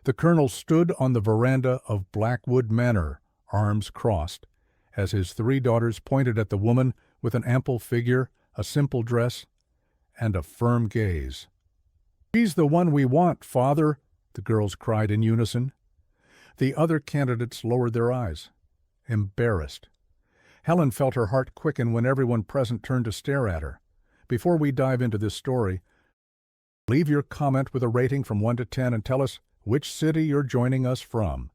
The colonel stood on the veranda of Blackwood Manor, arms crossed, as his three daughters pointed at the woman with an ample figure, a simple dress, and a firm gaze. "She's the one we want, Father," the girls cried in unison. The other candidates lowered their eyes, embarrassed. Helen felt her heart quicken when everyone present turned to stare at her. Before we dive into this story, leave your comment with a rating from 1 to 10 and tell us which city you're joining us from.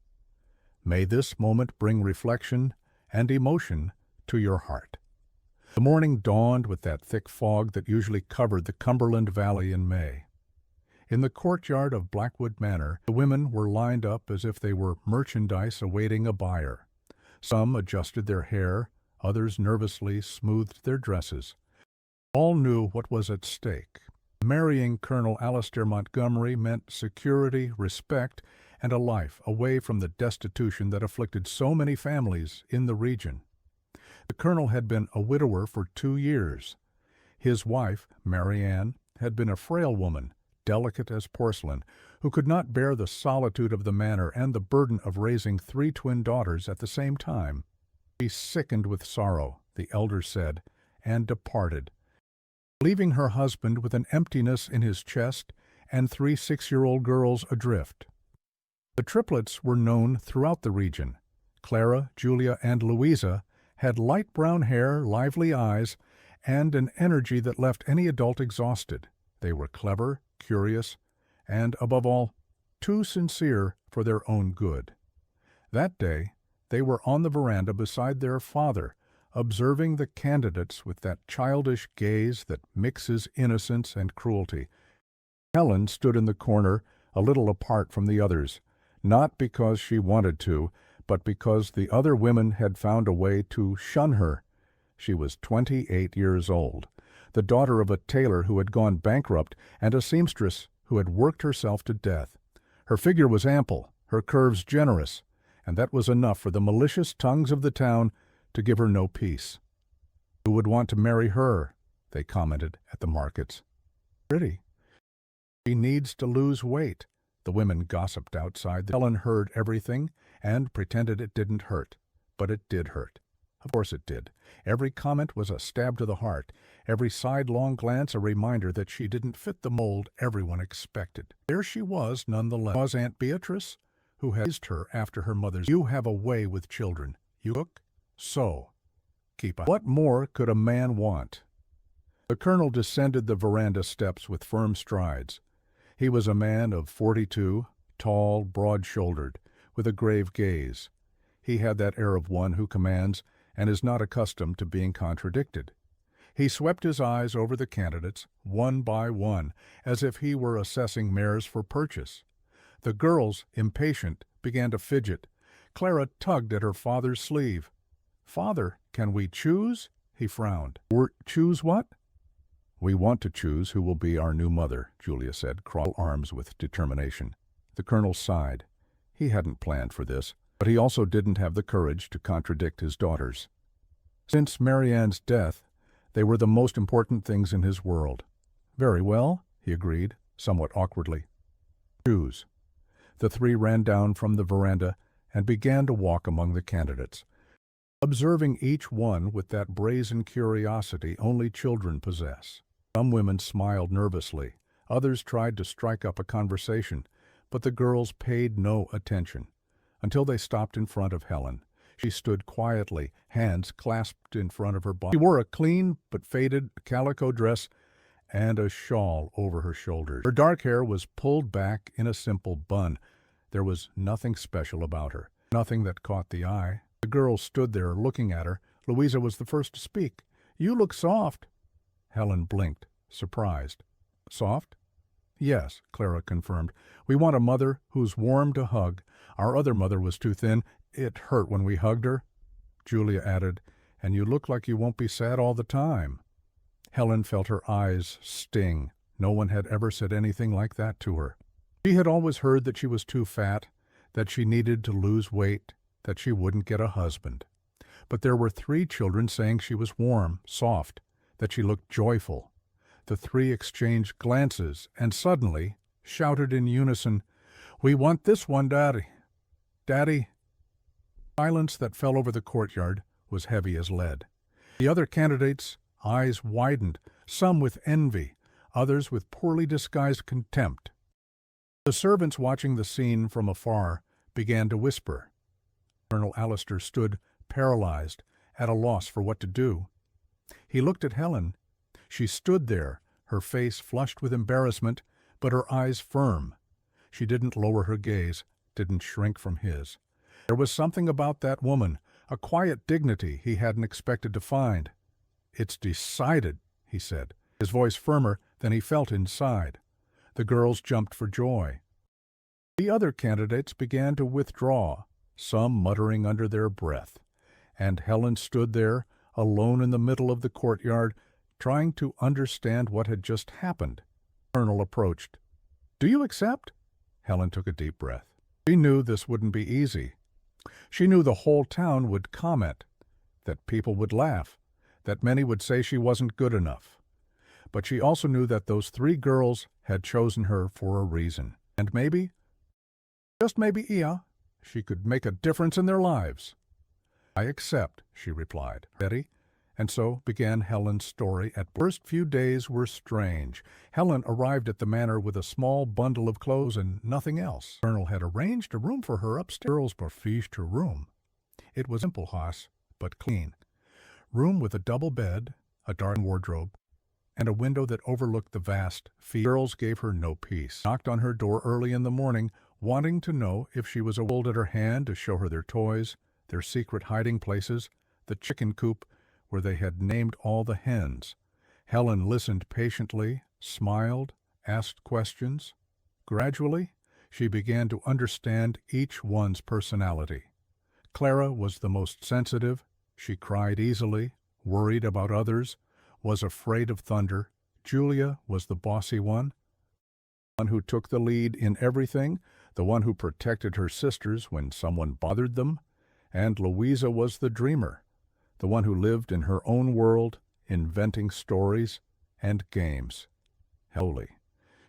May this moment bring reflection and emotion to your heart. The morning dawned with that thick fog that usually covered the Cumberland Valley in May. In the courtyard of Blackwood Manor, the women were lined up as if they were merchandise awaiting a buyer. Some adjusted their hair, others nervously smoothed their dresses. All knew what was at stake. Marrying Colonel Alastair Montgomery meant security, respect, and a life away from the destitution that afflicted so many families in the region. The colonel had been a widower for 2 years. His wife, Mary Ann, had been a frail woman, delicate as porcelain, who could not bear the solitude of the manor and the burden of raising 3 twin daughters at the same time. She sickened with sorrow, the elders said, and departed, leaving her husband with an emptiness in his chest and 3 6-year-old girls adrift. The triplets were known throughout the region. Clara, Julia, and Louisa had light brown hair, lively eyes, and an energy that left any adult exhausted. They were clever, curious, and, above all, too sincere for their own good. That day, they were on the veranda beside their father, observing the candidates with that childish gaze that mixes innocence and cruelty. Helen stood in the corner, a little apart from the others, not because she wanted to, but because the other women had found a way to shun her. She was 28 years old, the daughter of a tailor who had gone bankrupt and a seamstress who had worked herself to death. Her figure was ample, her curves generous, and that was enough for the malicious tongues of the town to give her no peace. "Who would want to marry her?" they commented at the markets. "Pretty. She needs to lose weight," the women gossiped outside. Helen heard everything and pretended it didn't hurt, but it did hurt. Of course it did. Every comment was a stab to the heart, every sidelong glance a reminder that she didn't fit the mold everyone expected. There she was, nonetheless. Was Aunt Beatrice, who had raised her after her mother's. "You have a way with children. You cook, sew, keep up. What more could a man want?" The colonel descended the veranda steps with firm strides. He was a man of 42, tall, broad-shouldered, with a grave gaze. He had that air of one who commands and is not accustomed to being contradicted. He swept his eyes over the candidates, one by one, as if he were assessing mares for purchase. The girls, impatient, began to fidget. Clara tugged at her father's sleeve. "Father, can we choose?" He frowned. "Choose what?" "We want to choose who will be our new mother," Julia said, crossed arms with determination. The colonel sighed. He hadn't planned for this, but he also didn't have the courage to contradict his daughters. Since Mary Ann's death, they were the most important things in his world. "Very well," he agreed, somewhat awkwardly. "Choose." The 3 ran down from the veranda and began to walk among the candidates, observing each one with that brazen curiosity only children possess. Some women smiled nervously, others tried to strike up a conversation, but the girls paid no attention, until they stopped in front of Helen. She stood quietly, hands clasped in front of her body. She wore a clean but faded calico dress and a shawl over her shoulders. Her dark hair was pulled back in a simple bun. There was nothing special about her, nothing that caught the eye. The girls stood there looking at her. Louisa was the first to speak. "You look soft." Helen blinked, surprised. "Soft?" "Yes," Clara confirmed. "We want a mother who's warm to hug. Our other mother was too thin. It hurt when we hugged her." Julia added, "And you look like you won't be sad all the time." Helen felt her eyes sting. No one had ever said anything like that to her. She had always heard that she was too fat, that she needed to lose weight, that she wouldn't get a husband. But there were 3 children saying she was warm, soft, that she looked joyful. The 3 exchanged glances and suddenly shouted in unison, "We want this one, Daddy. Daddy." Silence that fell over the courtyard was heavy as lead. The other candidates' eyes widened, some with envy, others with poorly disguised contempt. The servants watching the scene from afar began to whisper. Colonel Alistair stood paralyzed, at a loss for what to do. He looked at Helen. She stood there, her face flushed with embarrassment, but her eyes firm. She didn't lower her gaze, didn't shrink from his. There was something about that woman, a quiet dignity he hadn't expected to find. "It's decided," he said, his voice firmer than he felt inside. The girls jumped for joy. The other candidates began to withdraw, some muttering under their breath, and Helen stood there, alone in the middle of the courtyard, trying to understand what had just happened. The colonel approached. "Do you accept?" Helen took a deep breath. She knew this wouldn't be easy. She knew the whole town would comment, that people would laugh, that many would say she wasn't good enough. But she also knew that those three girls had chosen her for a reason. And maybe, just maybe, she could make a difference in their lives. "I accept," she replied. "Ready?" And so began Helen's story. At the first few days were strange. Helen arrived at the manor with a small bundle of clothes and nothing else. The colonel had arranged a room for her upstairs. Girls besieged her room. It was a simple house, but clean. Room with a double bed, a dark wardrobe, and a window that overlooked the vast field. Girls gave her no peace. Knocked on her door early in the morning, wanting to know if she was awake. At her hand to show her their toys, their secret hiding places, the chicken coop where they had named all the hens. Helen listened patiently, smiled, asked questions. Gradually, she began to understand each one's personality. Clara was the most sensitive. She cried easily, worried about others, was afraid of thunder. Julia was the bossy one who took the lead in everything, the one who protected her sisters when someone bothered them. And Louisa was the dreamer, the one who lived in her own world, inventing stories and games. Holy.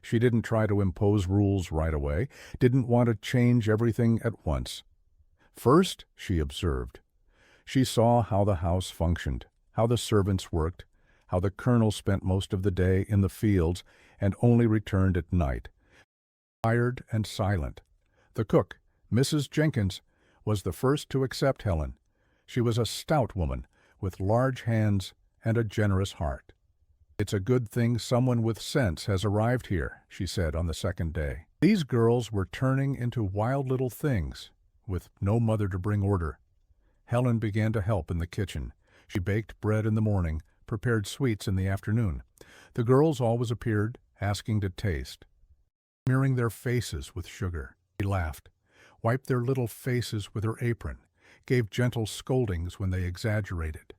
She didn't try to impose rules right away, didn't want to change everything at once. First, she observed. She saw how the house functioned, how the servants worked, how the colonel spent most of the day in the fields and only returned at night. Tired and silent. The cook, Mrs. Jenkins, was the first to accept Helen. She was a stout woman, with large hands and a generous heart. "It's a good thing someone with sense has arrived here," she said on the second day. These girls were turning into wild little things, with no mother to bring order. Helen began to help in the kitchen. She baked bread in the morning, prepared sweets in the afternoon. The girls always appeared, asking to taste, smearing their faces with sugar. She laughed, wiped their little faces with her apron, gave gentle scoldings when they exaggerated.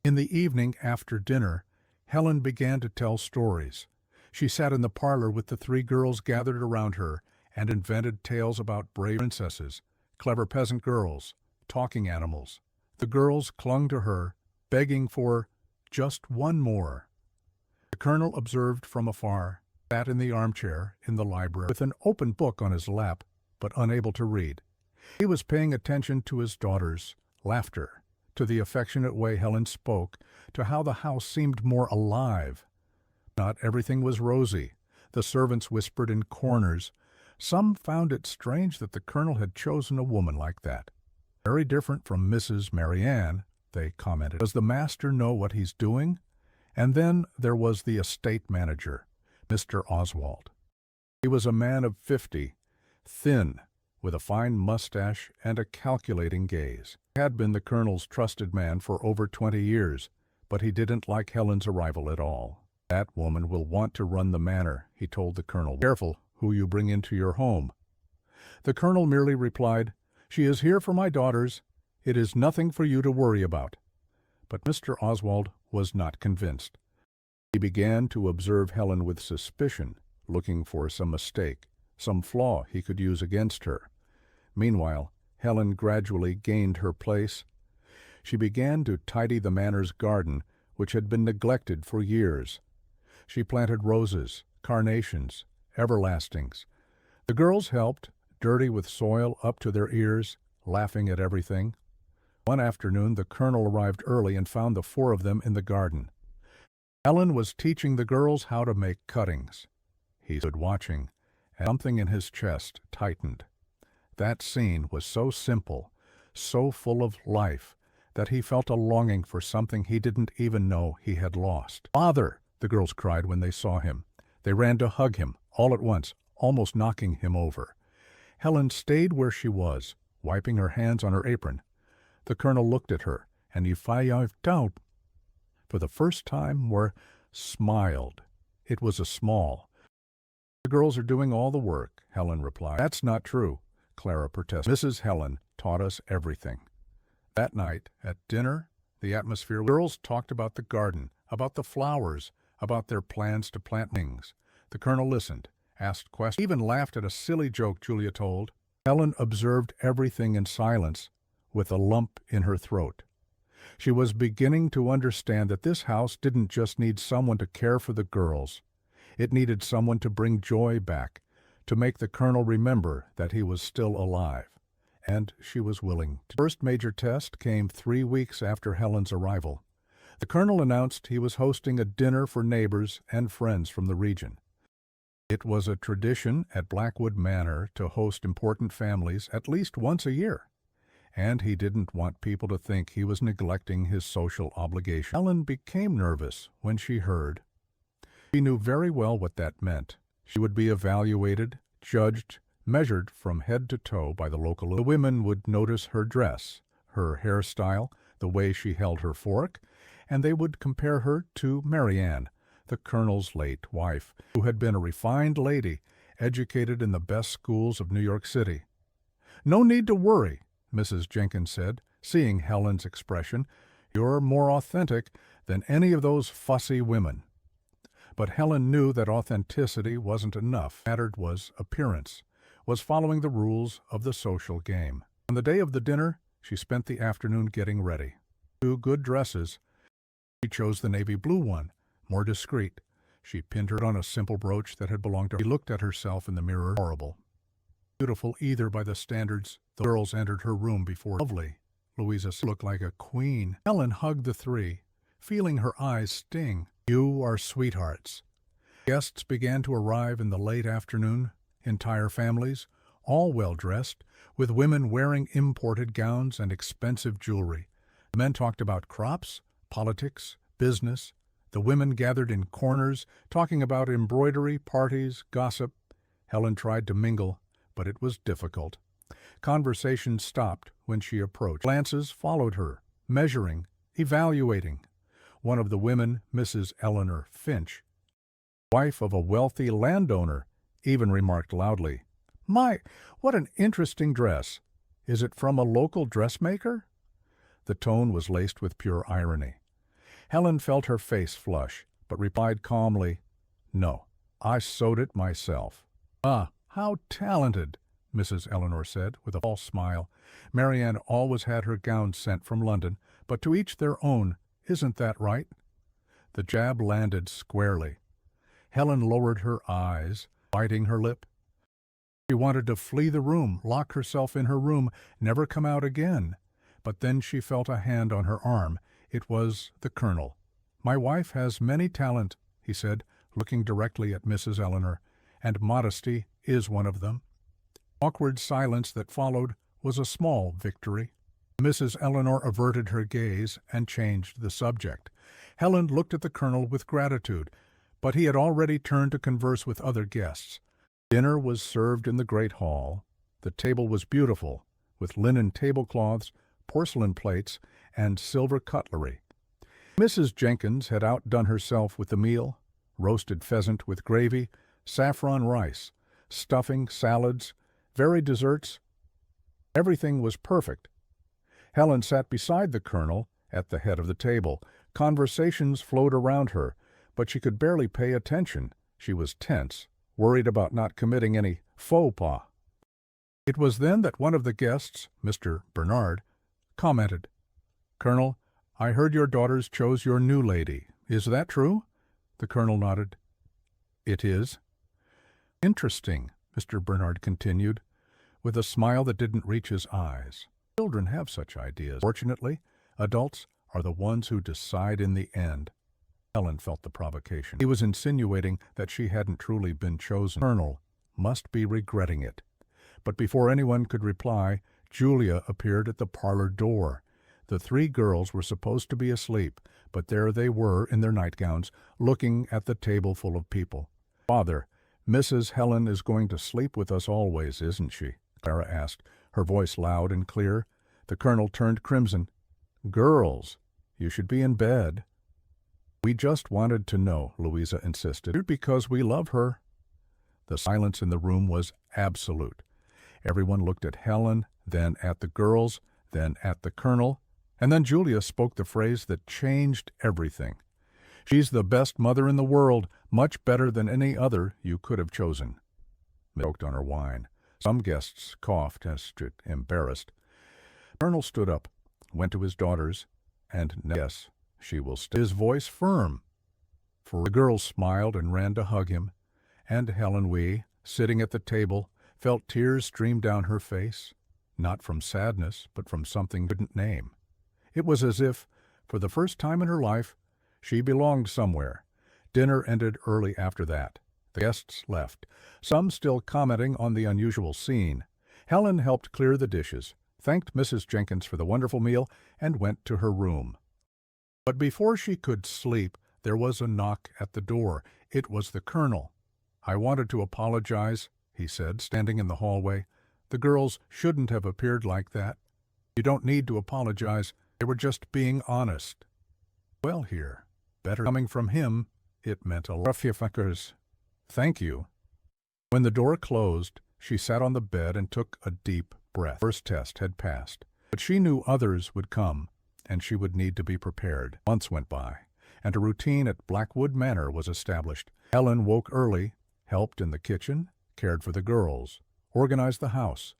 In the evening after dinner, Helen began to tell stories. She sat in the parlor with the three girls gathered around her and invented tales about brave princesses, clever peasant girls, talking animals. The girls clung to her, begging for just one more. The colonel observed from afar, sat in the armchair in the library with an open book on his lap, but unable to read. He was paying attention to his daughter's laughter, to the affectionate way Helen spoke, to how the house seemed more alive. Not everything was rosy. The servants whispered in corners. Some found it strange that the colonel had chosen a woman like that. "Very different from Mrs. Marianne," they commented. "Does the master know what he's doing?" And then there was the estate manager, Mr. Oswald. He was a man of 50, thin, with a fine mustache and a calculating gaze. He had been the colonel's trusted man for over 20 years, but he didn't like Helen's arrival at all. "That woman will want to run the manor," he told the colonel. "Careful who you bring into your home." The colonel merely replied, "She is here for my daughters. It is nothing for you to worry about." But Mr. Oswald was not convinced. He began to observe Helen with suspicion, looking for some mistake, some flaw he could use against her. Meanwhile, Helen gradually gained her place. She began to tidy the manor's garden, which had been neglected for years. She planted roses, carnations, everlastings. The girls helped, dirty with soil up to their ears, laughing at everything. One afternoon the colonel arrived early and found the four of them in the garden. Helen was teaching the girls how to make cuttings. He stood watching, and something in his chest tightened. That scene was so simple, so full of life, that he felt a longing for something he didn't even know he had lost. "Father!" the girls cried when they saw him. They ran to hug him, all at once, almost knocking him over. Helen stayed where she was, wiping her hands on her apron. The colonel looked at her, and he fired out. For the first time, smiled. It was a small. "The girls are doing all the work," Helen replied. "That's not true," Clara protested. "Mrs. Helen taught us everything." That night, at dinner, the atmosphere. Girls talked about the garden, about the flowers, about their plans to plant things. The colonel listened, asked questions, even laughed at a silly joke Julia told. Helen observed everything in silence, with a lump in her throat. She was beginning to understand that this house didn't just need someone to care for the girls. It needed someone to bring joy back, to make the colonel remember that he was still alive. And she was willing. The first major test came 3 weeks after Helen's arrival. The colonel announced he was hosting a dinner for neighbors and friends from the region. It was a tradition at Blackwood Manor to host important families at least once a year, and he didn't want people to think he was neglecting his social obligation. Helen became nervous when she heard. She knew very well what that meant. She would be evaluated, judged, measured from head to toe by the local. The women would notice her dress, her hairstyle, the way she held her fork, and they would compare her to Marianne, the colonel's late wife, who had been a refined lady, educated in the best schools of New York City. "No need to worry," Mrs. Jenkins said, seeing Helen's expression. "You're more authentic than any of those fussy women." But Helen knew that authenticity wasn't enough. What mattered was appearance, was following the rules of the social game. On the day of the dinner, she spent the afternoon getting ready. 2 good dresses. She chose the navy blue one, more discreet. She pinned her on a simple brooch that had belonged to her. She looked at herself in the mirror. Horrible. Beautiful either by the standards the girls entered her room before. Lovely. Louisa looked like a queen. Helen hugged the 3, feeling her eyes sting. "You are sweethearts." Guests began to arrive in the late afternoon, entire families, all well-dressed, with women wearing imported gowns and expensive jewelry. The men talked about crops, politics, business. The women gathered in corners, talking about embroidery, parties, gossip. Helen tried to mingle, but it was difficult. Conversation stopped when she approached. Glances followed her, measuring, evaluating. One of the women, Mrs. Eleanor Finch, wife of a wealthy landowner, even remarked loudly, "My, what an interesting dress. Is it from a local dressmaker?" The tone was laced with pure irony. Helen felt her face flush, but replied calmly, "No, I sewed it myself." "Ah, how talented," Mrs. Eleanor said, with a false smile. "Marianne always had her gowns sent from London, but to each their own. Isn't that right?" The jab landed squarely. Helen lowered her eyes, biting her lip. She wanted to flee the room, lock herself in her room, never come out again. But then she felt a hand on her arm. It was the colonel. "My wife has many talent," he said, looking directly at Mrs. Eleanor, "and modesty is one of them." The awkward silence that followed was a small victory. Mrs. Eleanor averted her gaze and changed the subject. Helen looked at the colonel with gratitude, but he had already turned to converse with other guests. Dinner was served in the great hall. The table was beautiful, with linen tablecloths, porcelain plates, and silver cutlery. Mrs. Jenkins had outdone herself with the meal: roasted pheasant with gravy, saffron rice, stuffing, salads, varied desserts. Everything was perfect. Helen sat beside the colonel, at the head of the table. Conversations flowed around her, but she could barely pay attention. She was tense, worried about not committing any faux pas. It was then that one of the guests, Mr. Bernard, commented, "Colonel, I heard your daughters chose your new lady. Is that true?" The colonel nodded. "It is." "Interesting," Mr. Bernard continued. with a smile that didn't reach his eyes. Children have such ideas. Fortunately, adults are the ones who decide in the end. Helen felt the provocation. He was insinuating that she hadn't truly been chosen. The Colonel must be regretting it. But before anyone could reply, Julia appeared at the parlor door. The three girls were supposed to be asleep, but there they were in their nightgowns, looking at the table full of people. "Father, Mrs. Helen is going to sleep with us always, isn't she?" Clara asked, her voice loud and clear. The Colonel turned crimson. "Girls, you should be in bed." "We just wanted to know," Louisa insisted, "because we love her." The silence in the room was absolute. Everyone looked at Helen, then at the girls, then at the Colonel, and then Julia spoke the phrase that changed everything. "She's the best mother in the world, much better than any other you could have chosen." Miss choked on her wine. Some guests coughed, as embarrassed. The Colonel stood up, went to his daughters, and yes, she will stay. His voice firm. For the girls smiled and ran to hug him, and Helen Wee, sitting at the table, felt tears stream down her face, not from sadness, but from something she couldn't name. It was as if, for the first time in her life, she belonged somewhere. Dinner ended early after that. The guests left, some still commenting on the unusual scene. Helen helped clear the dishes, thanked Mrs. Jenkins for the wonderful meal, and went to her room. But before she could sleep, there was a knock at the door. It was the Colonel. "I wanted to apologize," he said, standing in the hallway. "The girls shouldn't have appeared like that. You don't need to apologize. They were just being honest." Well here, better coming from him, it meant a lot. "Thank you." When the door closed, she sat on the bed and took a deep breath. The first test had passed, but she knew others would come, and she would need to be prepared. Months went by, and a routine at Blackwood Manor was established. Helen woke early, helped in the kitchen, cared for the girls, organized the house.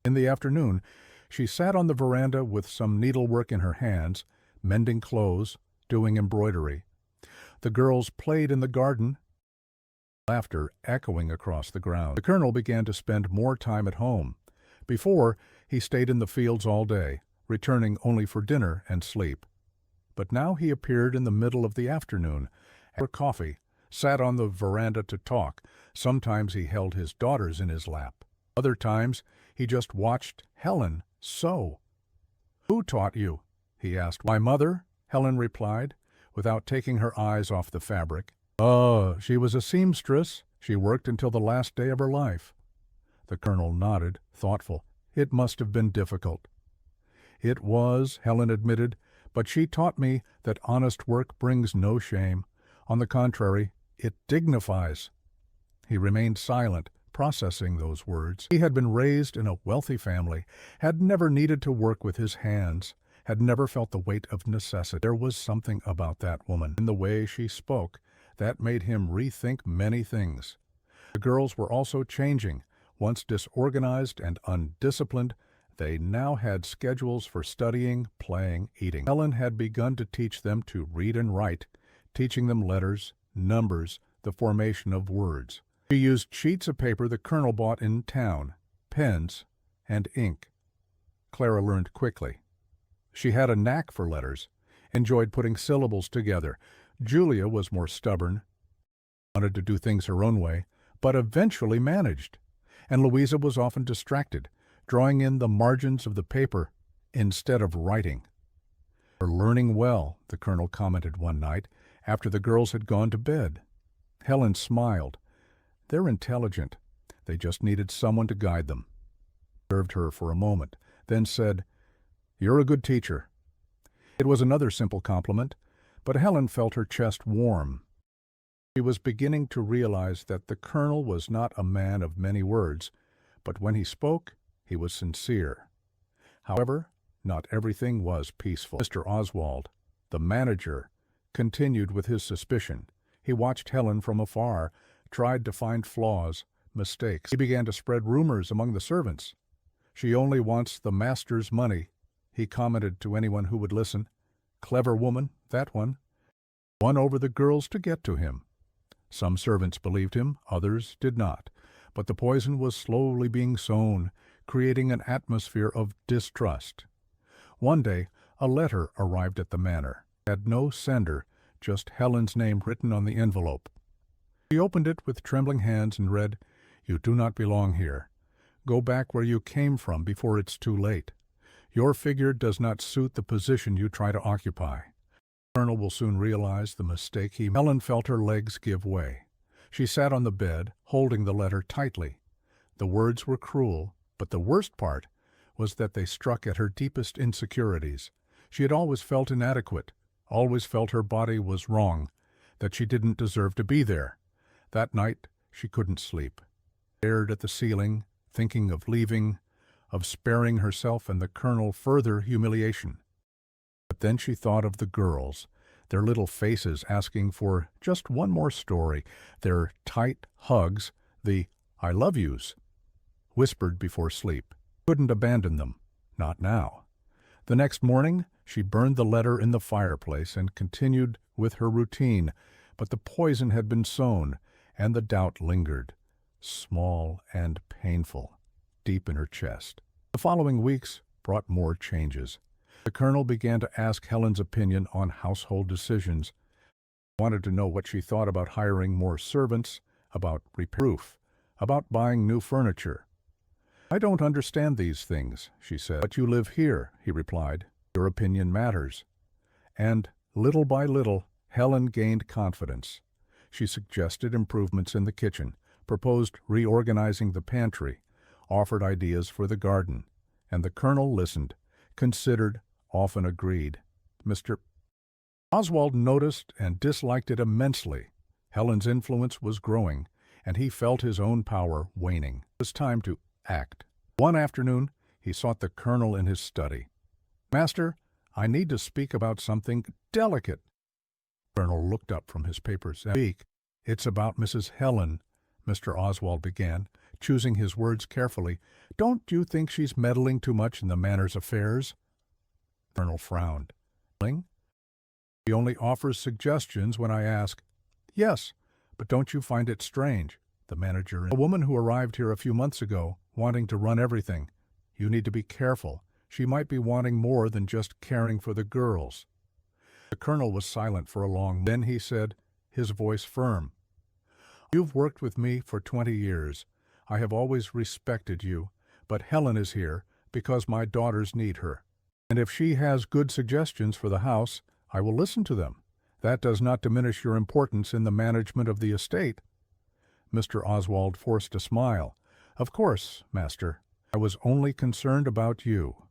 In the afternoon, she sat on the veranda with some needlework in her hands, mending clothes, doing embroidery. The girls played in the garden, laughter echoing across the ground. The Colonel began to spend more time at home. Before, he stayed in the fields all day, returning only for dinner and sleep. But now he appeared in the middle of the afternoon, after coffee, sat on the veranda to talk. Sometimes he held his daughters in his lap. Other times, he just watched Helen sew. "Who taught you?" he asked. "My mother," Helen replied, without taking her eyes off the fabric. "Oh, she was a seamstress. She worked until the last day of her life." The Colonel nodded, thoughtful. "It must have been difficult." "It was," Helen admitted, "but she taught me that honest work brings no shame. On the contrary, it dignifies." He remained silent, processing those words. He had been raised in a wealthy family, had never needed to work with his hands, had never felt the weight of necessity. There was something about that woman, in the way she spoke, that made him rethink many things. The girls were also changing. Once disorganized and undisciplined, they now had schedules for studying, playing, eating. Helen had begun to teach them to read and write, teaching them letters, numbers, the formation of words. She used sheets of paper the Colonel bought in town, pens, and ink. Clara learned quickly. She had a knack for letters, enjoyed putting syllables together. Julia was more stubborn, wanted to do things her own way, but eventually managed. And Louisa was often distracted, drawing in the margins of the paper instead of writing. "They're learning well," the Colonel commented one night, after the girls had gone to bed. Helen smiled. "They're intelligent. They just needed someone to guide them." He observed her for a moment, then said, "You're a good teacher." It was another simple compliment, but Helen felt her chest warm. She was beginning to realize that the Colonel was not a man of many words, but when he spoke, he was sincere. However, not everything was peaceful. Mr. Oswald, the manager, continued with his suspicion. He watched Helen from afar, tried to find flaws, mistakes. He began to spread rumors among the servants. "She only wants the master's money," he commented to anyone who would listen. "Clever woman, that one. Won over the girls to get to him." Some servants believed him, others did not. But the poison was slowly being sown, creating an atmosphere of distrust. One day, a letter arrived at the manor. It had no sender, just Helen's name written on the envelope. She opened it with trembling hands and read, "You do not belong here. Go back where you came from before it's too late. Your figure does not suit the position you try to occupy. The colonel will soon realize the mistake he made." Helen felt her legs give way. She sat on the bed, holding the letter tightly. The words were cruel, but the worst part was that they struck at her deepest insecurities. She had always felt inadequate, always felt her body was wrong, that she didn't deserve to be there. That night, she couldn't sleep. She stared at the ceiling, thinking of leaving, of sparing herself and the colonel further humiliation. But then she thought of the girls, their little faces asking for just one more story, their tight hugs, the "I love yous," whispered before sleep. Couldn't abandon them, not now. The next morning, she burned the letter in the fireplace and continued with her routine, but the poison had been sown, and the doubt lingered, small and painful, deep in her chest. The following weeks brought more changes. The colonel began to ask Helen's opinion on household decisions. He wanted to know what she thought about hiring more servants, about roof, about buying new furniture. "I don't understand these things," she said. "But you live here," he replied. "Your opinion matters." And little by little, Helen gained confidence. She suggested improvements in the kitchen, proposed reorganizing the pantry, offered ideas for the garden, and the colonel listened, considered, often agreed. Mr. Oswald noticed and disliked it immensely. Helen's influence was growing, and he felt his own power waning. It was time to act. One afternoon, he sought the colonel in his study. "Master, I need to speak about something delicate." The colonel looked up from his papers. "Speak. It's about Mrs. Helen," Mr. Oswald began, choosing his words carefully. "Don't you think she's meddling too much in the manor's affairs?" The colonel frowned. "She only offers suggestions when I ask." "Yes, but don't you find it strange? The manager, a woman who arrived here a few months ago, wanting to run everything. You need to be careful. She might be wanting more than just caring for the girls." The colonel was silent for a long. Then he said, his voice firm, "You've worked with me for 20 years. I have always respected you, but Helen is here because my daughters need her. And if she has good suggestions for the house, I will listen to them. That does not diminish your importance in the management of the estate." Mr. Oswald forced a smile. "Of course, master. I was only concerned about you."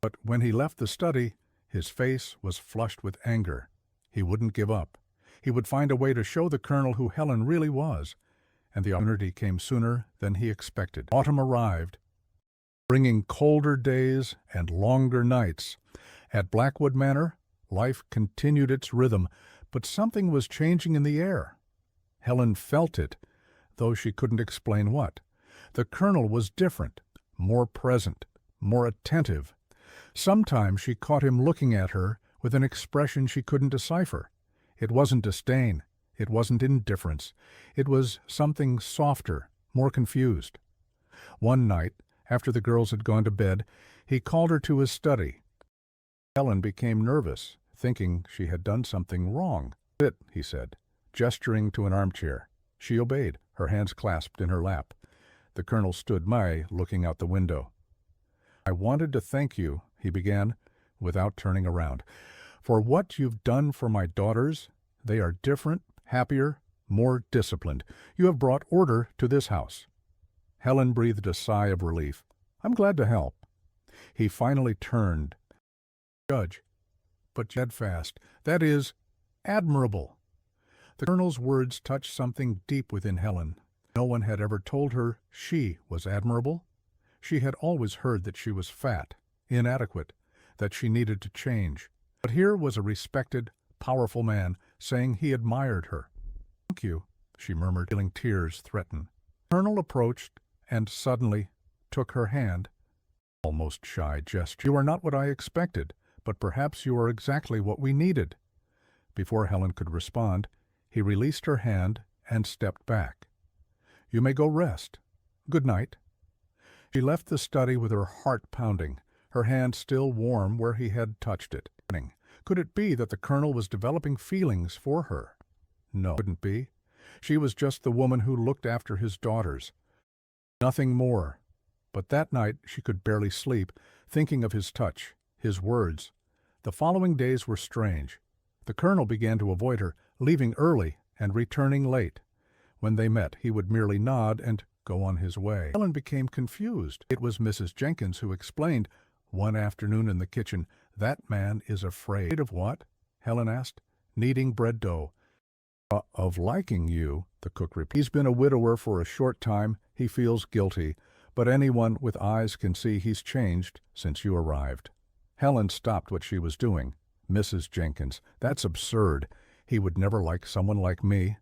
But when he left the study, his face was flushed with anger. He wouldn't give up. He would find a way to show the colonel who Helen really was, and the opportunity came sooner than he expected. Autumn arrived, bringing colder days and longer nights. At Blackwood Manor, life continued its rhythm, but something was changing in the air. Helen felt it, though she couldn't explain what. The colonel was different, more present, more attentive. Sometimes she caught him looking at her with an expression she couldn't decipher. It wasn't disdain. It wasn't indifference. It was something softer, more confused. One night, after the girls had gone to bed, he called her to his study. Helen became nervous, thinking she had done something wrong. "Sit," he said, gesturing to an armchair. She obeyed, her hands clasped in her lap. The colonel stood looking out the window. "I wanted to thank you," he began, without turning around, "for what you've done for my daughters. They are different, happier, more disciplined. You have brought order to this house." Helen breathed a sigh of relief. "I'm glad to help." He finally turned. "Judge, but steadfast, that is, admirable." The colonel's words touched something deep within Helen. No one had ever told her she was admirable. She had always heard that she was fat, inadequate, that she needed to change. But here was a respected, powerful man saying he admired her. "Thank you," she murmured, feeling tears threaten. The colonel approached and suddenly took her hand. Almost shy gesture. "You are not what I expected, but perhaps you are exactly what we needed." Before Helen could respond, he released her hand and stepped back. "You may go rest. Good night." She left the study with her heart pounding, her hand still warm where he had touched it. Could it be that the colonel was developing feelings for her? No, it couldn't be. She was just the woman who looked after his daughters. Nothing more. But that night she could barely sleep, thinking of his touch, his words. The following days were strange. The colonel began to avoid her, leaving early and returning late. When they met, he would merely nod and go on his way. Helen became confused. It was Mrs. Jenkins who explained, one afternoon in the kitchen, "That man is afraid." "Of what?" Helen asked. "Kneading bread dough." Of liking you," the cook replied. "He's been a widower for a short time. He feels guilty, but anyone with eyes can see he's changed since you arrived." Helen stopped what she was doing. "Mrs. Jenkins, that's absurd. He would never like someone like me."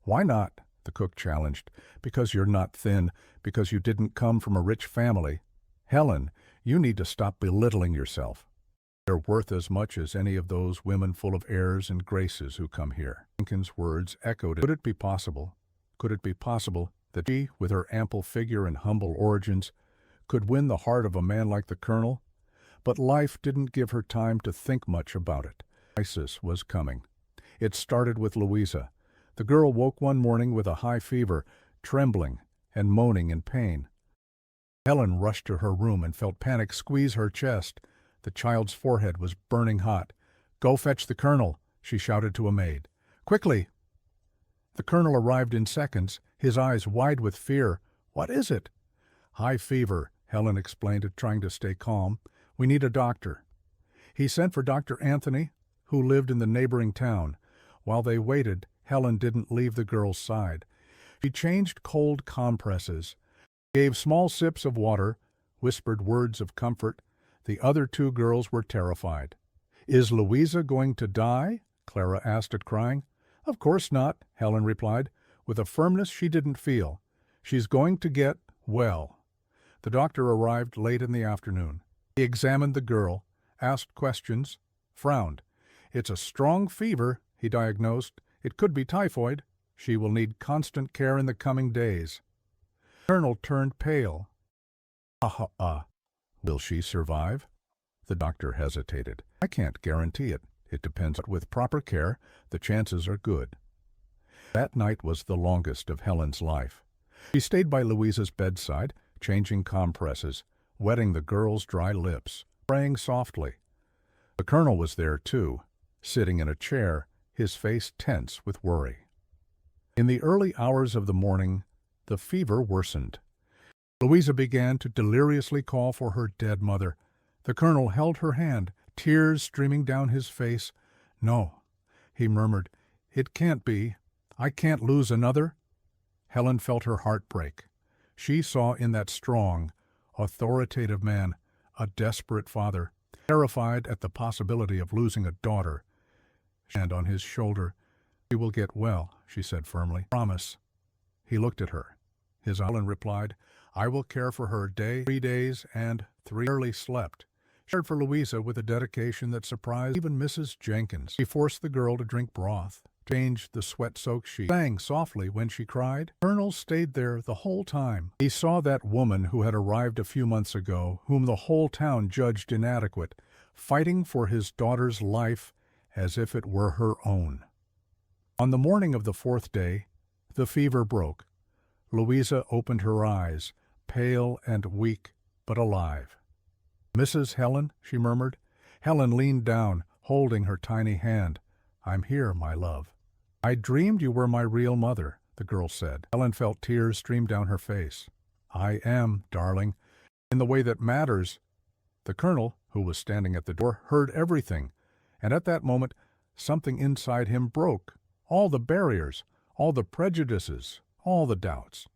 "Why not?" the cook challenged. "Because you're not thin, because you didn't come from a rich family. Helen, you need to stop belittling yourself. You're worth as much as any of those women full of airs and graces who come here." Jenkins' words echoed. Could it be possible? Could it be possible that she, with her ample figure and humble origins, could win the heart of a man like the colonel? But life didn't give her time to think much about it. Crisis was coming. It started with Louisa. The girl woke one morning with a high fever, trembling and moaning in pain. Helen rushed to her room and felt panic squeeze her chest. The child's forehead was burning hot. "Go fetch the colonel," she shouted to a maid. "Quickly!" The colonel arrived in seconds, his eyes wide with fear. "What is it?" "High fever," Helen explained, trying to stay calm. "We need a doctor." He sent for Dr. Anthony, who lived in the neighboring town. While they waited, Helen didn't leave the girl's side. She changed cold compresses, gave small sips of water, whispered words of comfort. The other two girls were terrified. "Is Louisa going to die?" Clara asked it, crying. "Of course not," Helen replied, with a firmness she didn't feel. "She's going to get well." The doctor arrived late in the afternoon. He examined the girl, asked questions, frowned. "It's a strong fever," he diagnosed. "It could be typhoid. She will need constant care in the coming days." The colonel turned pale. Will she survive?" The doctor hesitated. "I can't guarantee it. It depends. With proper care, the chances are good." That night was the longest of Helen's life. She stayed by Louisa's bedside, changing compresses, wetting the girl's dry lips, praying softly. The colonel was there, too, sitting in a chair, his face tense with worry. In the early hours of the morning, the fever worsened. Louisa began to deliriously call for her dead mother. The colonel held her hand, tears streaming down his face. "No," he murmured. "It can't be. I can't lose another." Helen felt her heart break. She saw in that strong, authoritative man a desperate father, terrified at the possibility of losing a daughter. And on his shoulder, "She will get well," she said firmly. "Promise." He looked at her. His Helen replied, "I will care for her 3 days and 3 rarely slept." She cared for Louisa with a dedication that surprised even Mrs. Jenkins. He forced the girl to drink broth, changed the sweat-soaked sheet, sang softly when she cried. The colonel stayed there the whole time. He saw that woman who had arrived a few months ago, whom the whole town judged inadequate, fighting for his daughter's life as if it were her own. On the morning of the 4th day, the fever broke. Louisa opened her eyes, pale and weak, but alive. "Mrs. Helen," she murmured. Helen leaned down, holding her tiny hand. "I'm here, my love." "I dreamed you were my real mother," the girl said. Helen felt tears stream down her face. "I am, darling, in the way that matters." The colonel, who was standing at the door, heard everything, and at that moment something inside him broke. All the barriers, all the prejudices, all the doubts.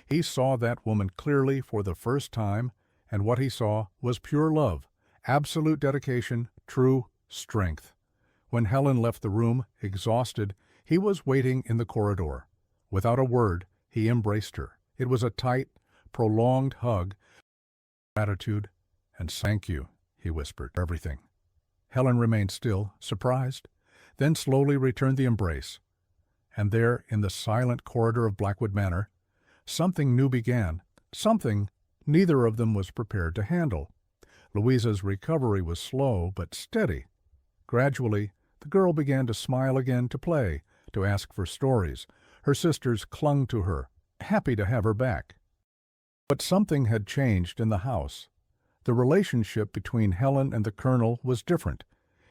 He saw that woman clearly for the first time, and what he saw was pure love, absolute dedication, true strength. When Helen left the room, exhausted, he was waiting in the corridor. Without a word, he embraced her. It was a tight, prolonged hug. "Gratitude and thank you," he whispered. "Everything." Helen remained still, surprised, then slowly returned the embrace. And there, in the silent corridor of Blackwood Manor, something new began, something neither of them was prepared to handle. Louisa's recovery was slow but steady. Gradually, the girl began to smile again, to play, to ask for stories. Her sisters clung to her, happy to have her back. But something had changed in the house. The relationship between Helen and the Colonel was different.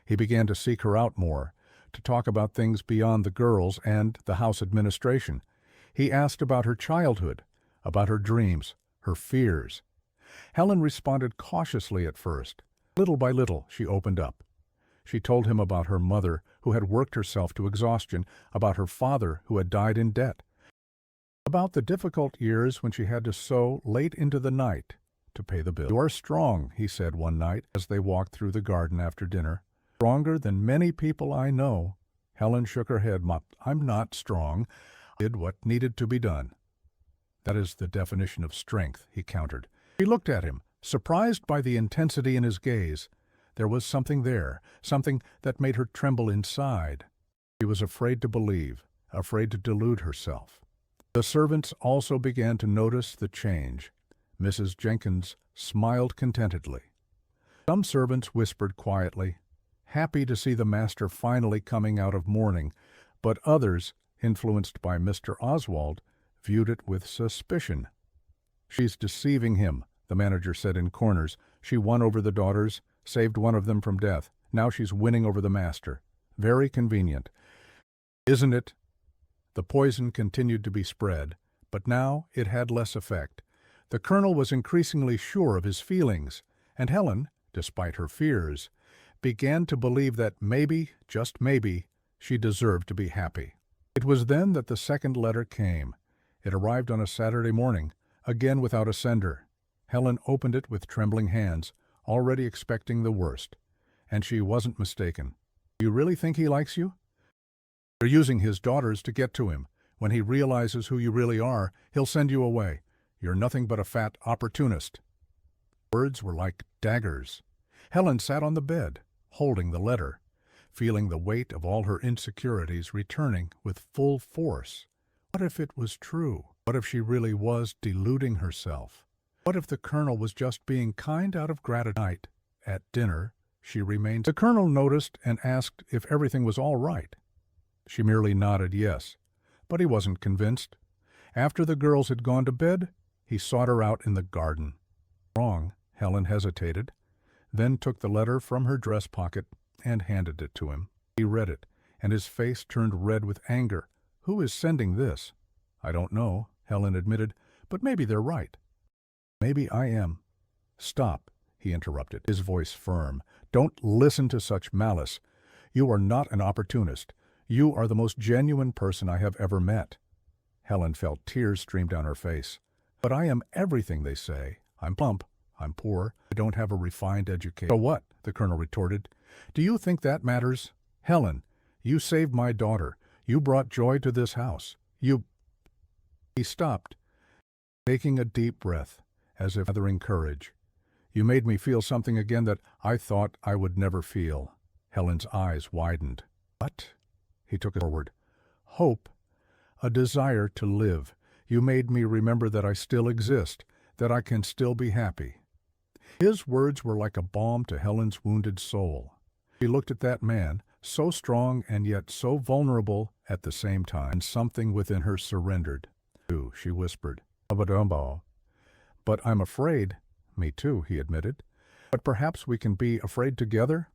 He began to seek her out more, to talk about things beyond the girls and the house administration. He asked about her childhood, about her dreams, her fears. Helen responded cautiously at first. Little by little, she opened up. She told him about her mother, who had worked herself to exhaustion, about her father, who had died in debt, about the difficult years when she had to sew late into the night to pay the bill. "You are strong," he said one night as they walked through the garden after dinner. "Stronger than many people I know." Helen shook her head. "I'm not strong. I did what needed to be done." "That is the definition of strength," he countered. She looked at him, surprised by the intensity in his gaze. There was something there, something that made her tremble inside. She was afraid to believe, afraid to delude herself. The servants also began to notice the change. Mrs. Jenkins smiled contentedly. Some servants whispered quietly, happy to see the master finally coming out of mourning, but others, influenced by Mr. Oswald, viewed it with suspicion. "She's deceiving him," the manager said in corners. "She won over the daughters, saved one of them from death. Now she's winning over the master. Very convenient, isn't it?" The poison continued to be spread, but now it had less effect. The Colonel was increasingly sure of his feelings, and Helen, despite her fears, began to believe that maybe, just maybe, she deserved to be happy. It was then that the second letter came. It arrived on a Saturday morning, again without a sender. Helen opened it with trembling hands, already expecting the worst. And she wasn't mistaken. "Do you really think he likes you? You're using his daughters to get to him. When he realizes who you really are, he'll send you away. You're nothing but a fat opportunist." Words were like daggers. Helen sat on the bed, holding the letter, feeling the weight of all her insecurities returning with full force. What if it was true? What if she really was deluding herself? What if the Colonel was just being kind out of gratitude? At dinner, she remained. The Colonel noticed and asked if everything was all right. She merely nodded yes, but he wasn't convinced. After the girls had gone to bed, he sought her out in the garden. "Wrong," Helen hesitated, then took the letter from her dress pocket and handed it to him. He read it, and his face turned red with anger. "Who is sending this?" "I don't know," Helen admitted, "but maybe they're right." "Maybe I am." "Stop," he interrupted, his voice firm. "Don't listen to such malice. You are not an opportunist. You are the most genuine person I have ever met." Helen felt tears stream down her face. "But I am everything they say. I'm plump. I'm poor. I don't have a refined education." "So what?" the Colonel retorted. "Do you think that matters? Helen, you saved my daughter. You brought joy to this house. You—" He stopped, taking a deep breath, as if gathering courage. "You made me feel something again that I thought I would never feel." Helen's eyes widened. "What?" He took it forward. "Hope. A desire to live. You made me remember that I still exist, that I can still be happy." His words were like a balm to Helen's wounded soul. She looked at that man, so strong and yet so vulnerable at the same time, and something within her surrendered. "Too," she whispered. "But I'm afraid." "Me too," he admitted. "But perhaps we can be afraid together?"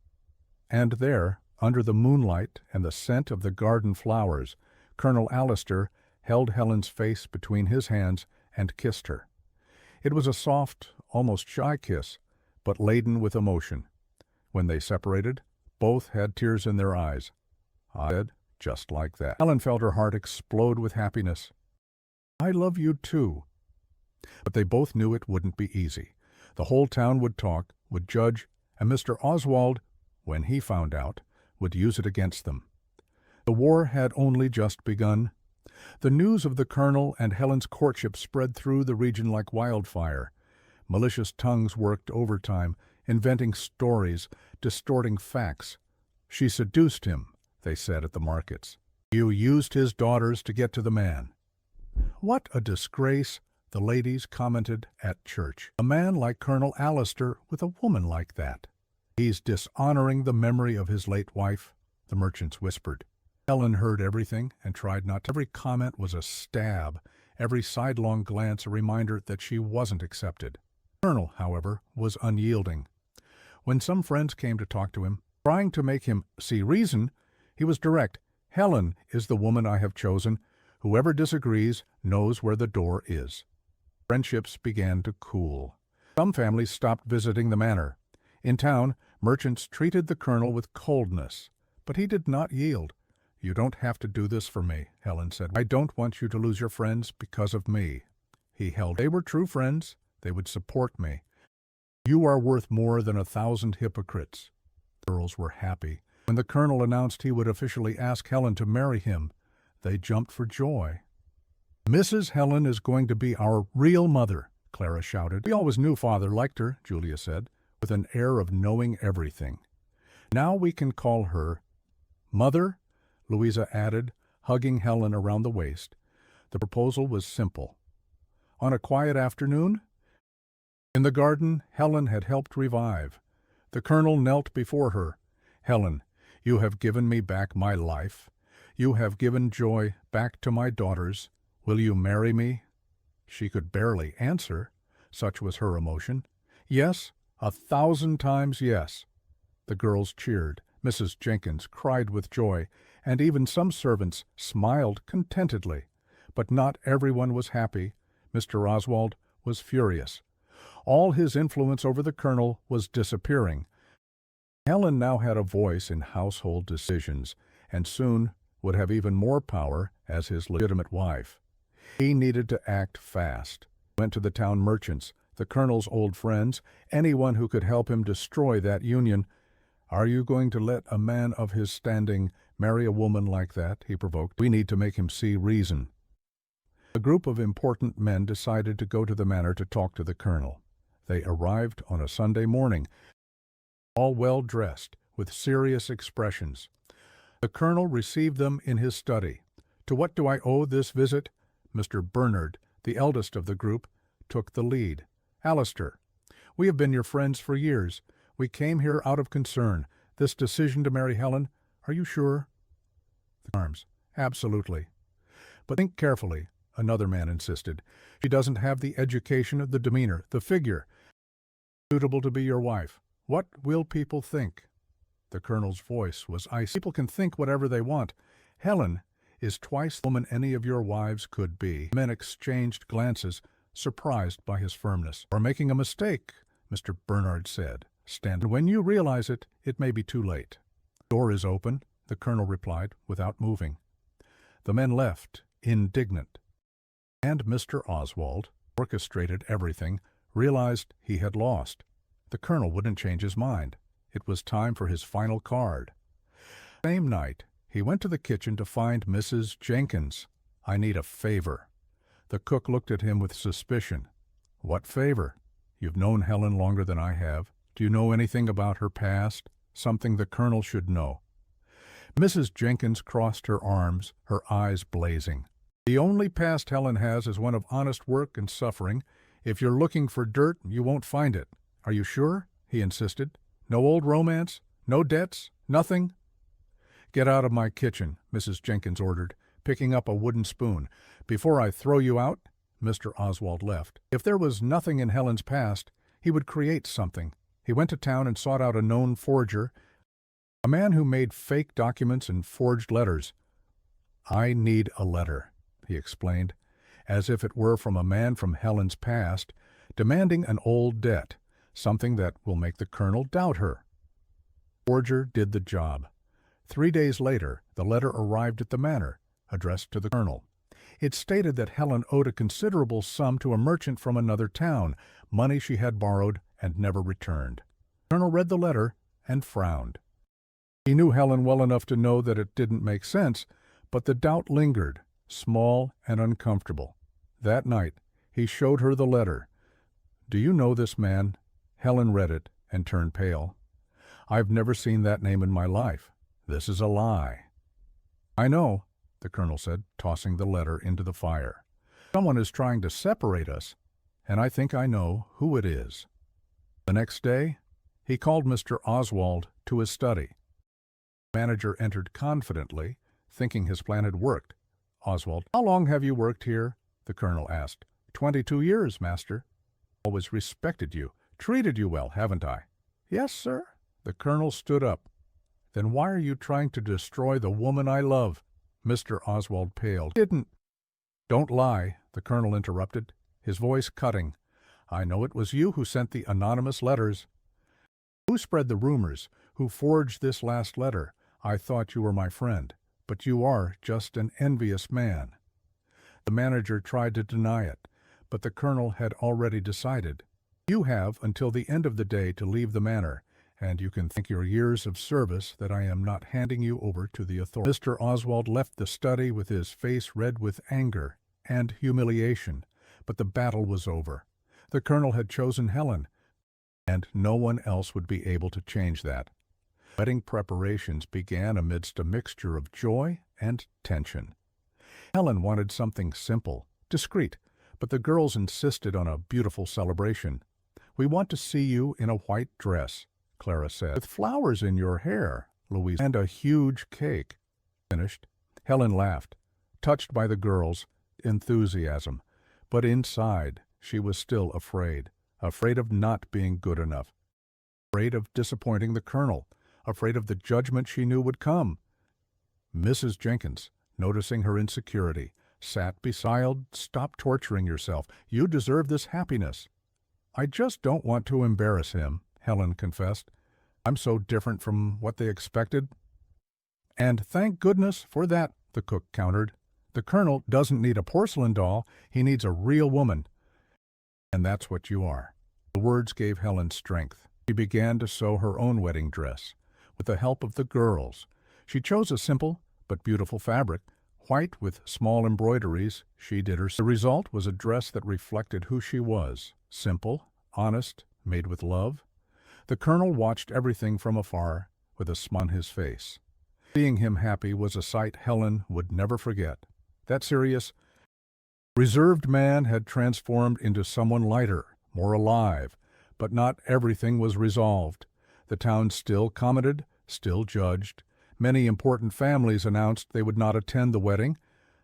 And there, under the moonlight and the scent of the garden flowers, Colonel Alistair held Helen's face between his hands and kissed her. It was a soft, almost shy kiss, but laden with emotion. When they separated, both had tears in their eyes. "I said, just like that." Helen felt her heart explode with happiness. "I love you too." But they both knew it wouldn't be easy. The whole town would talk, would judge, and Mr. Oswald, when he found out, would use it against them. The war had only just begun. The news of the Colonel and Helen's courtship spread through the region like wildfire. Malicious tongues worked overtime, inventing stories, distorting facts. "She seduced him," they said at the markets. "You used his daughters to get to the man." What a disgrace! The ladies commented at church. A man like Colonel Allister with a woman like that. He's dishonoring the memory of his late wife, the merchants whispered. Helen heard everything and tried not to. Every comment was a stab, every sidelong glance a reminder that she wasn't accepted. The colonel, however, was unyielding. When some friends came to talk to him, trying to make him see reason, he was direct. Helen is the woman I have chosen. Whoever disagrees knows where the door is. Friendships began to cool. Some families stopped visiting the manor. In town, merchants treated the colonel with coldness, but he did not yield. You don't have to do this for me, Helen said. I don't want you to lose your friends because of me. He held. They were true friends. They would support me. You are worth more than 1,000 hypocrites. The girls were happy. When the colonel announced he would officially ask Helen to marry him, they jumped for joy. Mrs. Helen is going to be our real mother, Clara shouted. We always knew Father liked her, Julia said, with an air of knowing everything. Now we can call her Mother, Louisa added, hugging Helen around the waist. The proposal was simple. On a quiet afternoon, in the garden Helen had helped revive. The colonel knelt before her. Helen, you have given me back my life. You have given joy back to my daughters. Will you marry me? She could barely answer, such was her emotion. Yes, 1,000 times yes. The girls cheered. Mrs. Jenkins cried with joy, and even some servants smiled contentedly. But not everyone was happy. Mr. Oswald was furious. All his influence over the colonel was disappearing. Helen now had a voice in household decisions, and soon would have even more power as his legitimate wife. He needed to act fast. He went to the town merchants, the colonel's old friends, anyone who could help him destroy that union. Are you going to let a man of his standing marry a woman like that? He provoked. We need to make him see reason. A group of important men decided to go to the manor to talk to the colonel. They arrived on a Sunday morning, all well dressed, with serious expressions. The colonel received them in his study. To what do I owe this visit? Mr. Bernard, the eldest of the group, took the lead. Allister, we have been your friends for years. We came here out of concern. This decision to marry Helen, are you sure? The arms, absolutely. But think carefully, another man insisted. She doesn't have the education, the demeanor, the figure suitable to be your wife. What will people think? The colonel's voice was icy. People can think whatever they want. Helen is twice the woman any of your wives could be. Men exchanged glances, surprised by his firmness. Or making a mistake, Mr. Bernard said. Stand. When you realize it, it may be too late. The door is open, the colonel replied, without moving. The men left, indignant. And Mr. Oswald, orchestrated everything, realized he had lost. The colonel wouldn't change his mind. It was time for his final card. The same night, he went to the kitchen to find Mrs. Jenkins. I need a favor. The cook looked at him with suspicion. What favor? You've known Helen longer than I have. Do you know anything about her past? Something the colonel should know. Mrs. Jenkins crossed her arms, her eyes blazing. The only past Helen has is one of honest work and suffering. If you're looking for dirt, you won't find it. Are you sure? He insisted. No old romance? No debts? Nothing? Get out of my kitchen, Mrs. Jenkins ordered, picking up a wooden spoon. Before I throw you out, Mr. Oswald left. If there was nothing in Helen's past, he would create something. He went to town and sought out a known forger, a man who made fake documents and forged letters. I need a letter, he explained, as if it were from a man from Helen's past, demanding an old debt, something that will make the colonel doubt her. The forger did the job. 3 days later, the letter arrived at the manor, addressed to the colonel. It stated that Helen owed a considerable sum to a merchant from another town, money she had borrowed and never returned. The colonel read the letter and frowned. He knew Helen well enough to know that it didn't make sense, but the doubt lingered, small and uncomfortable. That night, he showed her the letter. Do you know this man? Helen read it and turned pale. I've never seen that name in my life. This is a lie. I know, the colonel said, tossing the letter into the fire. Someone is trying to separate us, and I think I know who it is." The next day, he called Mr. Oswald to his study. The manager entered confidently, thinking his plan had worked. "Oswald, how long have you worked here?" the colonel asked. 22 years, master." "Always respected you, treated you well, haven't I?" "Yes, sir." The colonel stood up. "Then why are you trying to destroy the woman I love?" Mr. Oswald paled. "Didn't—" "Don't lie," the colonel interrupted, his voice cutting. "I know it was you who sent the anonymous letters. Who spread the rumors? Who forged this last letter? I thought you were my friend, but you are just an envious man." The manager tried to deny it, but the colonel had already decided. "You have until the end of the day to leave the manor, and you can thank your years of service that I am not handing you over to the authorities." Mr. Oswald left the study with his face red with anger and humiliation, but the battle was over. The colonel had chosen Helen, and no one else would be able to change that. Wedding preparations began amidst a mixture of joy and tension. Helen wanted something simple, discreet, but the girls insisted on a beautiful celebration. "We want to see you in a white dress," Clara said. "With flowers in your hair," Louise, "and a huge cake." Finished. Helen laughed, touched by the girls' enthusiasm, but inside she was still afraid of not being good enough, afraid of disappointing the colonel, afraid of the judgment she knew would come. Mrs. Jenkins, noticing her insecurity, sat beside. "Stop torturing yourself. You deserve this happiness." "I just don't want to embarrass him," Helen confessed. "I'm so different from what they expected." "And thank goodness for that," the cook countered. "The colonel doesn't need a porcelain doll. He needs a real woman. And that's what you are." The words gave Helen strength. She began to sew her own wedding dress. With the help of the girls, she chose a simple but beautiful fabric, white with small embroideries. She did her. The result was a dress that reflected who she was, simple, honest, made with love. The colonel watched everything from afar with a smile on his face. Seeing him happy was a sight Helen would never forget. That serious, reserved man had transformed into someone lighter, more alive, but not everything was resolved. The town still commented, still judged. Many important families announced they would not attend the wedding.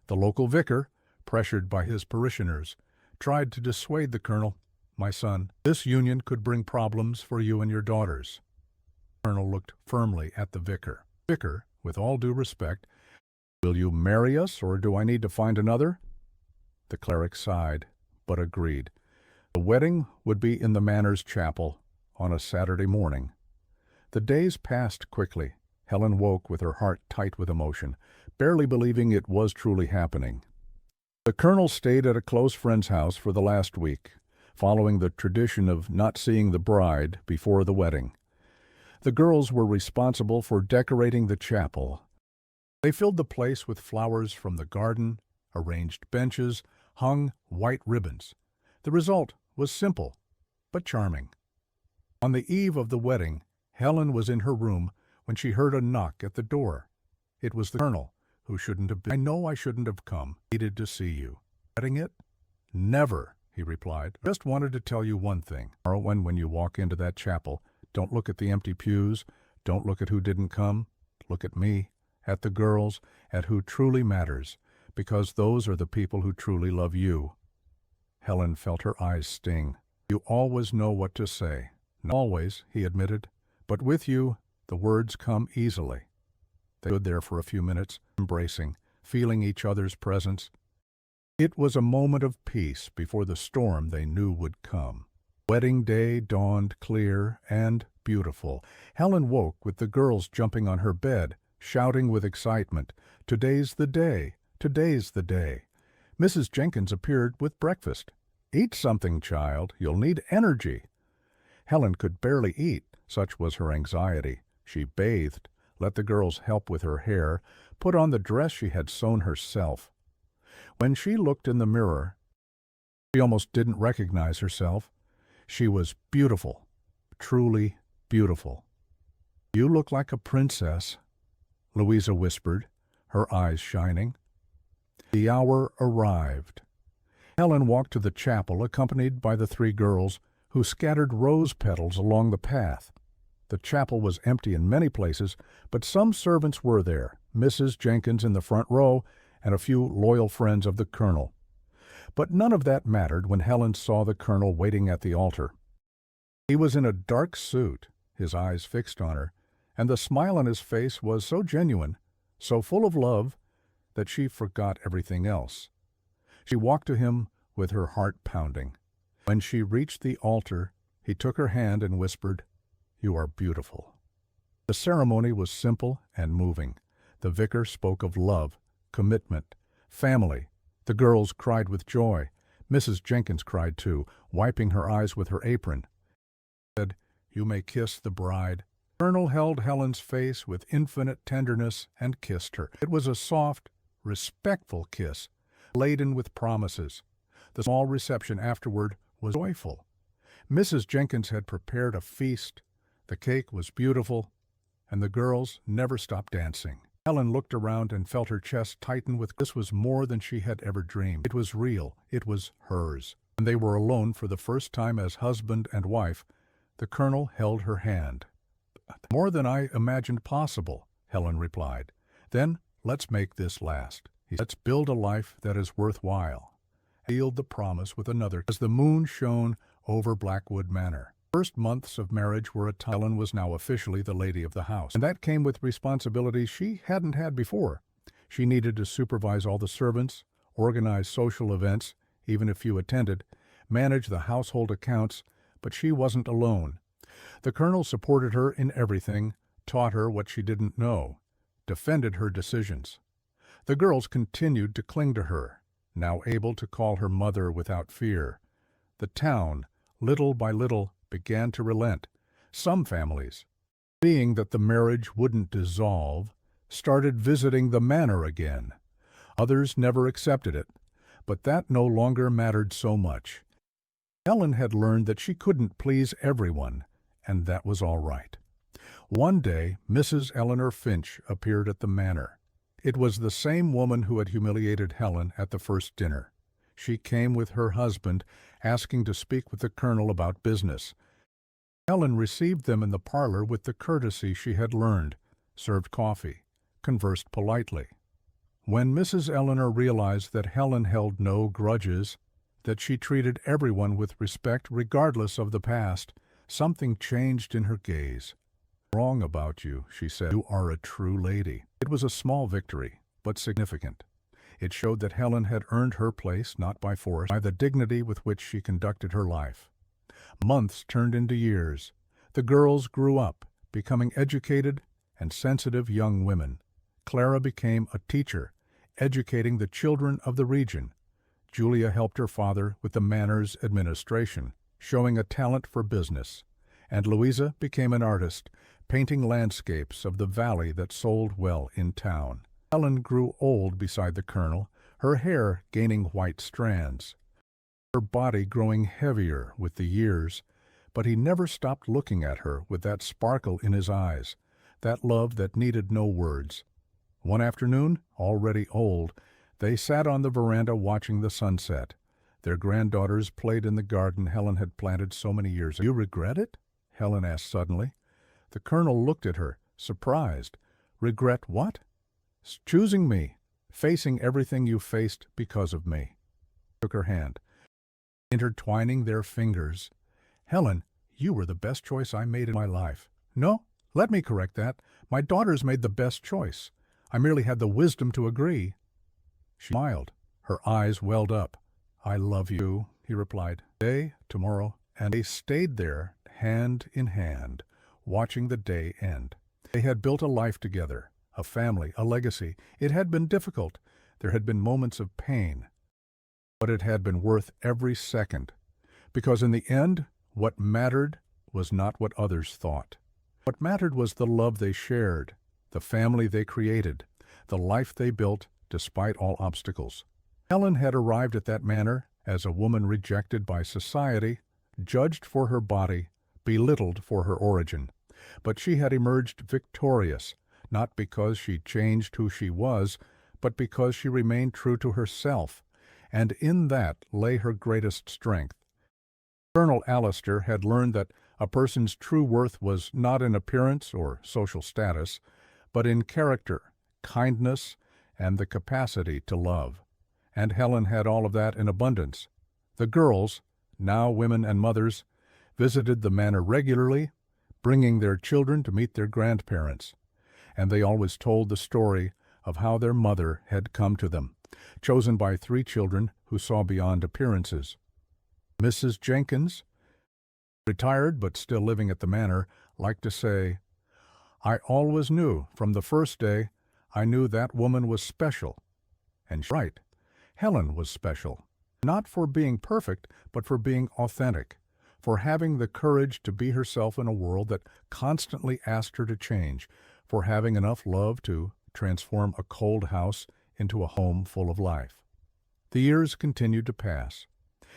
The local vicar, pressured by his parishioners, tried to dissuade the colonel. "My son, this union could bring problems for you and your daughters." The colonel looked firmly at the vicar. "Vicar, with all due respect, will you marry us, or do I need to find another?" The cleric sighed, but agreed. The wedding would be in the manor's chapel on a Saturday morning. The days passed quickly. Helen woke with her heart tight with emotion, barely believing it was truly happening. The colonel stayed at a close friend's house for the last week, following the tradition of not seeing the bride before the wedding. The girls were responsible for decorating the chapel. They filled the place with flowers from the garden, arranged benches, hung white ribbons. The result was simple, but charming. On the eve of the wedding, Helen was in her room when she heard a knock at the door. It was the colonel, who shouldn't have been. "I know I shouldn't have come. Needed to see you." "Getting it?" "Never," he replied. "Just wanted to tell you one thing. Tomorrow when you walk into that chapel, don't look at the empty pews. Don't look at who didn't come. Look at me, at the girls, at who truly matters, because those are the people who truly love you." Helen felt her eyes sting. "You always know what to say." "Not always," he admitted, "but with you, the words come easily." They stood there for a few minutes, embracing, feeling each other's presence. It was a moment of peace before the storm they knew would come. Wedding day dawned clear and beautiful. Helen woke with the girls jumping on her bed, shouting with excitement, "Today's the day! Today's the day!" Mrs. Jenkins appeared with breakfast. "Eat something, child. You'll need energy." Helen could barely eat, such was her anxiety. She bathed, let the girls help with her hair, put on the dress she had sewn herself. When she looked in the mirror, she almost didn't recognize herself. She was beautiful, truly beautiful. "You look like a princess," Louisa whispered, her eyes shining. The hour arrived. Helen walked to the chapel accompanied by the three girls, who scattered rose petals along the path. The chapel was empty in many places, but some servants were there, Mrs. Jenkins in the front row, and a few loyal friends of the colonel. But none of that mattered when Helen saw the colonel waiting at the altar. He was in a dark suit, his eyes fixed on her, and the smile on his face was so genuine, so full of love, that she forgot everything else. She walked to him with her heart pounding. When she reached the altar, he took her hand and whispered, "You are beautiful." The ceremony was simple and moving. The vicar spoke of love, commitment, family. The girls cried with joy. Mrs. Jenkins cried too, wiping her eyes with her apron. He said, "You may kiss the bride." The colonel held Helen's face with infinite tenderness and kissed her. It was a soft, respectful kiss, laden with promises. The small reception afterward was joyful. Mrs. Jenkins had prepared a feast. The cake was beautiful, and the girls never stopped dancing. Helen looked around and felt her chest tighten with this was more than she had ever dreamed. It was real. It was hers. When they were alone for the first time as husband and wife, the colonel held her hand. "More than I imagined possible," Helen replied. "Then let's make this last. Let's build a life that is worthwhile." Sealed the promise with another as the moon shone over Blackwood Manor. First months of marriage were a time. Helen was now officially the lady of the house, and that came with responsibilities she hadn't had before. She needed to supervise all the servants, organize social events, even if few attended, manage the household accounts, but she wasn't alone. The colonel supported her in everything, taught her what she didn't know, defended her decisions. The girls continued to cling to her, now able to call her mother without fear. The town, little by little, began to relent. Some families, seeing that the marriage wouldn't dissolve, started visiting the manor again. Others never accepted it, but that no longer mattered so much. Helen had learned that she couldn't please everyone, and that was all right. One day, Mrs. Eleanor Finch appeared at the manor. It was the same woman who had humiliated Helen at the first dinner. She came with her husband, asking to speak with the colonel about business. Helen received them in the parlor with the courtesy she had learned, served coffee, conversed politely. When Mrs. Eleanor realized that Helen held no grudges, that she treated everyone with respect regardless of the past, something changed in her gaze. "Wrong about you," she said. "You are a true lady." It was a small victory, but significant. It showed that Helen had earned her place not by force, by the dignity with which she conducted her life. Months turned into years. The girls grew up, becoming educated and sensitive young women. Clara became a teacher, educating the children of the region. Julia helped her father with the manor's administration, showing a talent for business. And Louisa became an artist, painting landscapes of the valley that sold well in town. Helen grew old beside the colonel, her hair gaining white strands, her body growing heavier with the years, but he never stopped looking at her with that sparkle in his eyes, that love that needed no words. One afternoon, already old, they sat on the veranda watching the sunset. Their granddaughters played in the garden Helen had planted so many years ago. "You regret it?" Helen asked suddenly. The colonel looked at her, surprised. "Regret what?" "Choosing me, facing everything you faced because of me." He took her hand, intertwining their fingers. "Helen, you were the best choice I made in my life." "No, let me correct that. My daughters made the best choice. I merely had the wisdom to agree." She smiled. Her eyes welled up. "I love you," he replied. "Today, tomorrow," and they stayed there, hand in hand, watching the day end. They had built a life together, a family, a legacy. It had been difficult. There had been moments of pain. But it had been worth every second, because in the end, what mattered was not what others thought. What mattered was the love they shared, the family they created, the life they built despite all obstacles. Helen had arrived at that manor as a woman rejected by society, judged for her body, belittled for her origin. But she had emerged victorious, not because she changed who she was, but because she remained true to herself. and in that lay her greatest strength. Colonel Alistair had learned that a person's true worth was not in appearance or social status, but in character, kindness, and the capacity to love. And Helen had all of that in abundance. The girls, now women and mothers, visited the manor regularly, bringing their children to meet their grandparents, and they always told the story of how their mother had come to them, chosen by 3 children who saw beyond appearances. Mrs. Jenkins, retired but still living at the manor, liked to say, "I always knew, from the first day, I knew that woman was special." And she's right. Helen was special, not for being perfect, but for being authentic, for having the courage to be herself in a world that constantly asked her to change, for having enough love to transform a cold house into a home full of life. The years continued to pass.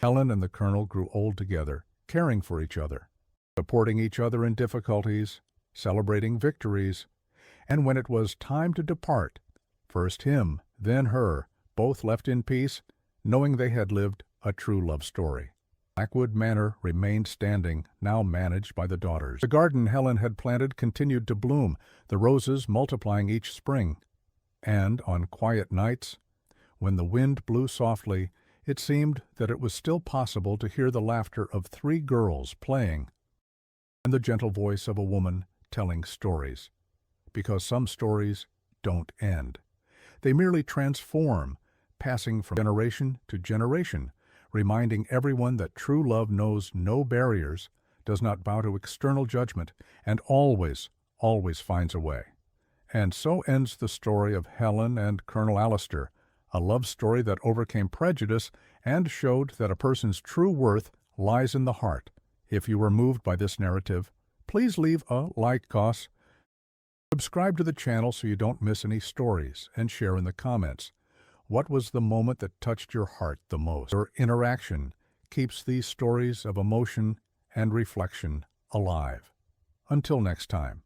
Helen and the colonel grew old together, caring for each other, supporting each other in difficulties, celebrating victories, and when it was time to depart, first him, then her, both left in peace, knowing they had lived a true love story. Blackwood Manor remained standing, now managed by the daughters. The garden Helen had planted continued to bloom, the roses multiplying each spring. And on quiet nights, when the wind blew softly, it seemed that it was still possible to hear the laughter of 3 girls playing and the gentle voice of a woman telling stories. Because some stories don't end. They merely transform, passing from generation to generation, reminding everyone that true love knows no barriers, does not bow to external judgment, and always, always finds a way. And so ends the story of Helen and Colonel Alistair, a love story that overcame prejudice and showed that a person's true worth lies in the heart. If you were moved by this narrative, please leave a like, subscribe to the channel so you don't miss any stories, and share in the comments. What was the moment that touched your heart the most? Your interaction keeps these stories of emotion and reflection alive. Until next time.